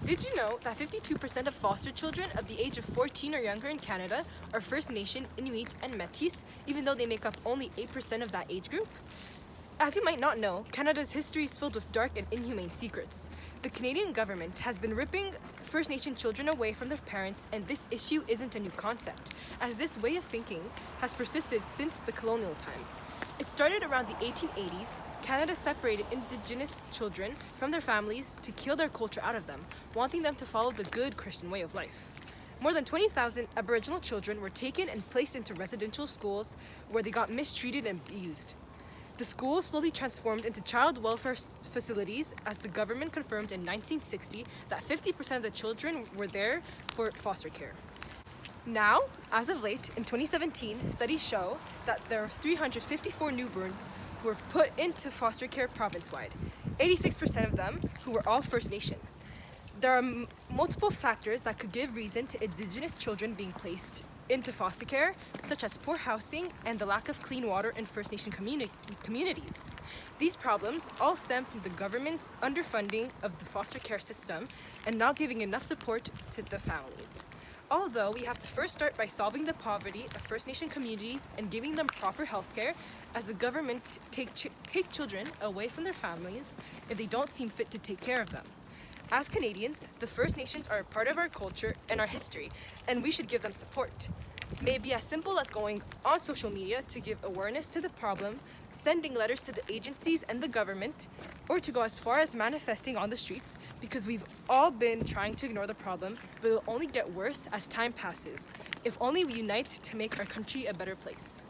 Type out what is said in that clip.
Did you know that 52% of foster children of the age of 14 or younger in Canada are First Nation, Inuit, and Métis, even though they make up only 8% of that age group? As you might not know, Canada's history is filled with dark and inhumane secrets. The Canadian government has been ripping First Nation children away from their parents, and this issue isn't a new concept, as this way of thinking has persisted since the colonial times. It started around the 1880s. Canada separated Indigenous children from their families to kill their culture out of them, wanting them to follow the good Christian way of life. More than 20,000 Aboriginal children were taken and placed into residential schools where they got mistreated and abused. The schools slowly transformed into child welfare facilities as the government confirmed in 1960 that 50% of the children were there for foster care. Now, as of late, in 2017, studies show that there are 354 newborns who were put into foster care province-wide, 86% of them who were all First Nation. There are multiple factors that could give reason to Indigenous children being placed into foster care, such as poor housing and the lack of clean water in First Nation communities. These problems all stem from the government's underfunding of the foster care system and not giving enough support to the families. Although we have to first start by solving the poverty of First Nation communities and giving them proper health care, as the government take children away from their families if they don't seem fit to take care of them. As Canadians, the First Nations are a part of our culture and our history, and we should give them support. It may be as simple as going on social media to give awareness to the problem, sending letters to the agencies and the government, or to go as far as manifesting on the streets, because we've all been trying to ignore the problem, but it will only get worse as time passes. If only we unite to make our country a better place.